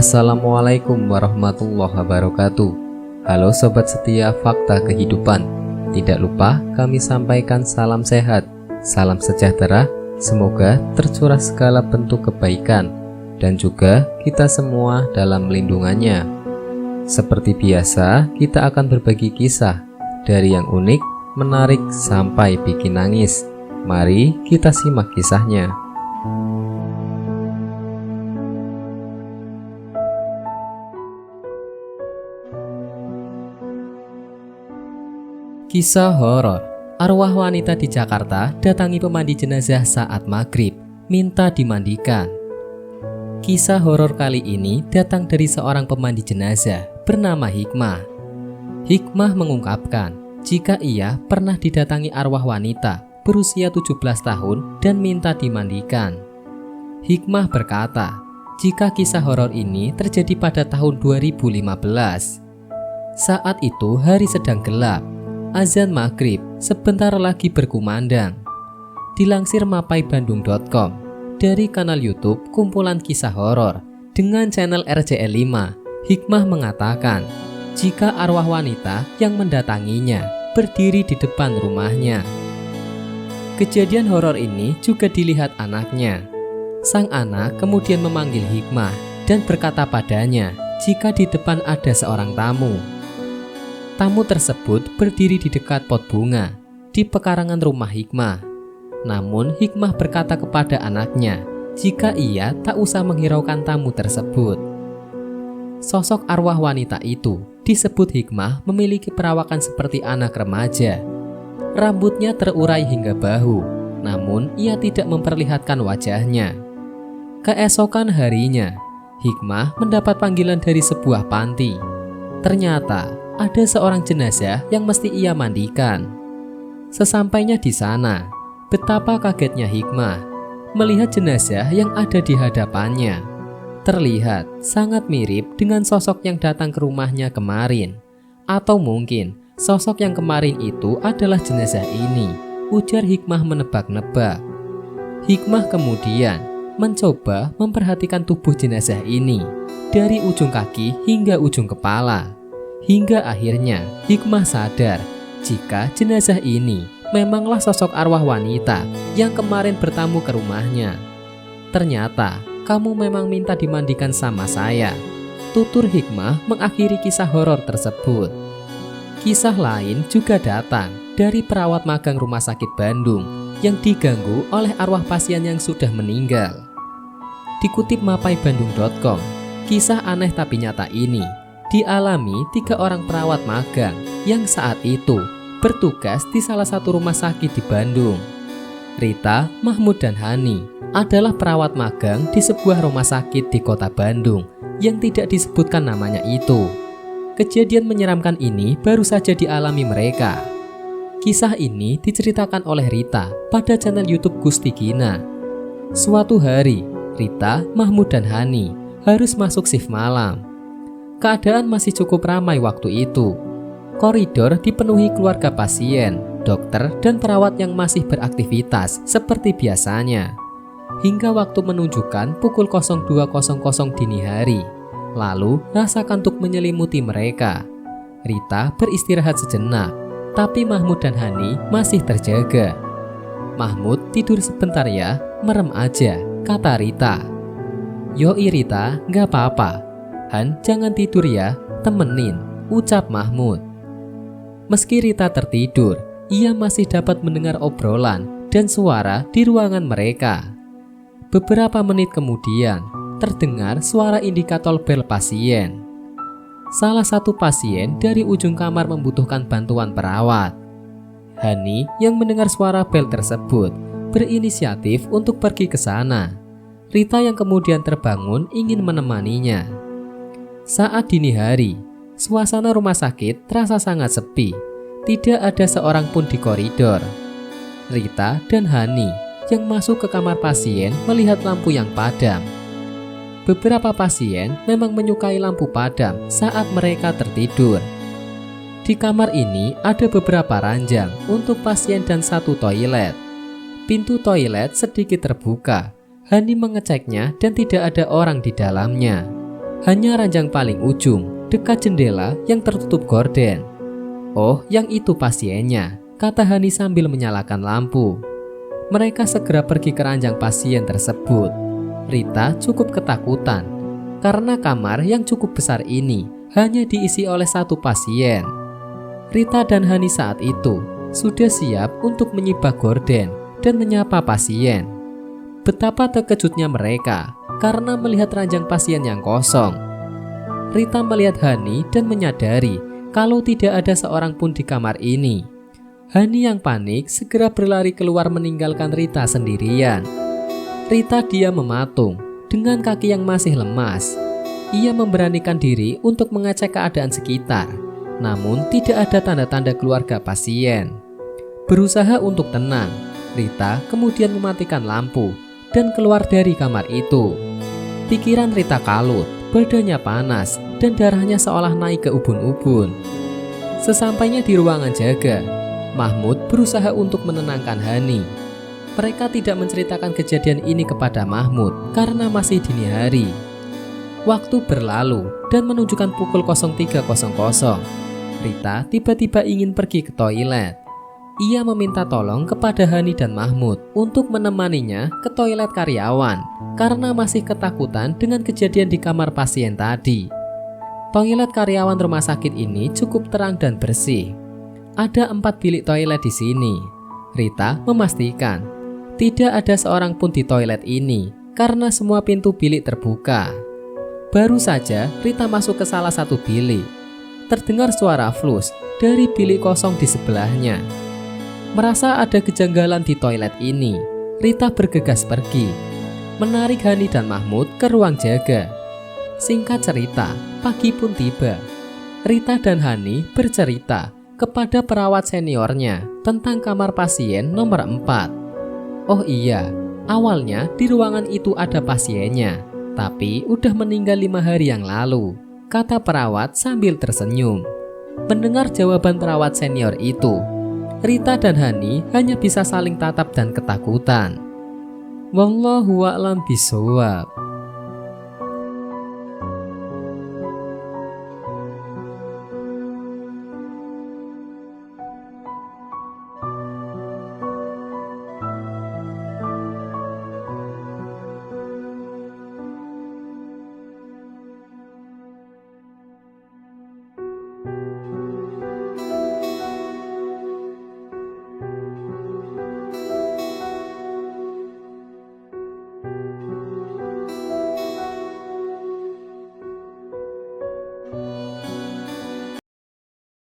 Assalamualaikum warahmatullahi wabarakatuh. Halo sobat setia Fakta Kehidupan. Tidak lupa kami sampaikan salam sehat, salam sejahtera. Semoga tercurah segala bentuk kebaikan dan juga kita semua dalam lindungannya. Seperti biasa, kita akan berbagi kisah dari yang unik, menarik sampai bikin nangis. Mari kita simak kisahnya. Kisah horor. Arwah wanita di Jakarta datangi pemandi jenazah saat maghrib, minta dimandikan. Kisah horor kali ini datang dari seorang pemandi jenazah bernama Hikmah. Hikmah mengungkapkan jika ia pernah didatangi arwah wanita berusia 17 tahun dan minta dimandikan. Hikmah berkata, jika kisah horor ini terjadi pada tahun 2015. Saat itu hari sedang gelap. Azan maghrib sebentar lagi berkumandang. Dilansir mapaibandung.com dari kanal YouTube kumpulan kisah horor dengan channel RCL 5, Hikmah mengatakan jika arwah wanita yang mendatanginya berdiri di depan rumahnya. Kejadian horor ini juga dilihat anaknya. Sang anak kemudian memanggil Hikmah dan berkata padanya jika di depan ada seorang tamu. Tamu tersebut berdiri di dekat pot bunga di pekarangan rumah Hikmah. Namun Hikmah berkata kepada anaknya jika ia tak usah menghiraukan tamu tersebut. Sosok arwah wanita itu disebut Hikmah memiliki perawakan seperti anak remaja. Rambutnya terurai hingga bahu, namun ia tidak memperlihatkan wajahnya. Keesokan harinya, Hikmah mendapat panggilan dari sebuah panti. Ternyata ada seorang jenazah yang mesti ia mandikan. Sesampainya di sana, betapa kagetnya Hikmah melihat jenazah yang ada di hadapannya. Terlihat sangat mirip dengan sosok yang datang ke rumahnya kemarin. Atau mungkin sosok yang kemarin itu adalah jenazah ini, ujar Hikmah menebak-nebak. Hikmah kemudian mencoba memperhatikan tubuh jenazah ini dari ujung kaki hingga ujung kepala. Hingga akhirnya Hikmah sadar jika jenazah ini memanglah sosok arwah wanita yang kemarin bertamu ke rumahnya. Ternyata kamu memang minta dimandikan sama saya, tutur Hikmah mengakhiri kisah horor tersebut. Kisah lain juga datang dari perawat magang Rumah Sakit Bandung yang diganggu oleh arwah pasien yang sudah meninggal. Dikutip mapaibandung.com, kisah aneh tapi nyata ini dialami 3 orang perawat magang yang saat itu bertugas di salah satu rumah sakit di Bandung. Rita, Mahmud, dan Hani adalah perawat magang di sebuah rumah sakit di kota Bandung yang tidak disebutkan namanya itu. Kejadian menyeramkan ini baru saja dialami mereka. Kisah ini diceritakan oleh Rita pada channel YouTube Gusti Gina. Suatu hari, Rita, Mahmud, dan Hani harus masuk shift malam. Keadaan masih cukup ramai waktu itu. Koridor dipenuhi keluarga pasien, dokter, dan perawat yang masih beraktivitas seperti biasanya. Hingga waktu menunjukkan pukul 02.00 dini hari. Lalu rasa kantuk menyelimuti mereka. Rita beristirahat sejenak, tapi Mahmud dan Hani masih terjaga. Mahmud tidur sebentar ya, merem aja, kata Rita. Yoi Rita, gak apa-apa. Han, jangan tidur ya, temenin, ucap Mahmud. Meski Rita tertidur, ia masih dapat mendengar obrolan dan suara di ruangan mereka. Beberapa menit kemudian, terdengar suara indikator bel pasien. Salah satu pasien dari ujung kamar membutuhkan bantuan perawat. Hani yang mendengar suara bel tersebut berinisiatif untuk pergi ke sana. Rita yang kemudian terbangun ingin menemaninya. Saat dini hari, suasana rumah sakit terasa sangat sepi. Tidak ada seorang pun di koridor. Rita dan Hani yang masuk ke kamar pasien melihat lampu yang padam. Beberapa pasien memang menyukai lampu padam saat mereka tertidur. Di kamar ini ada beberapa ranjang untuk pasien dan satu toilet. Pintu toilet sedikit terbuka. Hani mengeceknya dan tidak ada orang di dalamnya. Hanya ranjang paling ujung, dekat jendela yang tertutup gorden. "Oh, yang itu pasiennya," kata Hani sambil menyalakan lampu. Mereka segera pergi ke ranjang pasien tersebut. Rita cukup ketakutan, karena kamar yang cukup besar ini hanya diisi oleh satu pasien. Rita dan Hani saat itu sudah siap untuk menyibak gorden dan menyapa pasien. Betapa terkejutnya mereka karena melihat ranjang pasien yang kosong. Rita melihat Hani dan menyadari kalau tidak ada seorang pun di kamar ini. Hani yang panik segera berlari keluar meninggalkan Rita sendirian. Rita diam mematung dengan kaki yang masih lemas. Ia memberanikan diri untuk mengecek keadaan sekitar, namun tidak ada tanda-tanda keluarga pasien. Berusaha untuk tenang, Rita kemudian mematikan lampu dan keluar dari kamar itu. Pikiran Rita kalut, badannya panas, dan darahnya seolah naik ke ubun-ubun. Sesampainya di ruangan jaga, Mahmud berusaha untuk menenangkan Hani. Mereka tidak menceritakan kejadian ini kepada Mahmud karena masih dini hari. Waktu berlalu dan menunjukkan pukul 03.00. Rita tiba-tiba ingin pergi ke toilet. Ia meminta tolong kepada Hani dan Mahmud untuk menemaninya ke toilet karyawan karena masih ketakutan dengan kejadian di kamar pasien tadi. Toilet karyawan rumah sakit ini cukup terang dan bersih. Ada 4 bilik toilet di sini. Rita memastikan tidak ada seorang pun di toilet ini karena semua pintu bilik terbuka. Baru saja Rita masuk ke salah satu bilik. Terdengar suara flush dari bilik kosong di sebelahnya. Merasa ada kejanggalan di toilet ini, Rita bergegas pergi, menarik Hani dan Mahmud ke ruang jaga. Singkat cerita, pagi pun tiba. Rita dan Hani bercerita kepada perawat seniornya tentang kamar pasien nomor 4. "Oh iya, awalnya di ruangan itu ada pasiennya, tapi udah meninggal 5 hari yang lalu," kata perawat sambil tersenyum. Mendengar jawaban perawat senior itu, Rita dan Hani hanya bisa saling tatap dan ketakutan. Wallahu a'lam bishawab.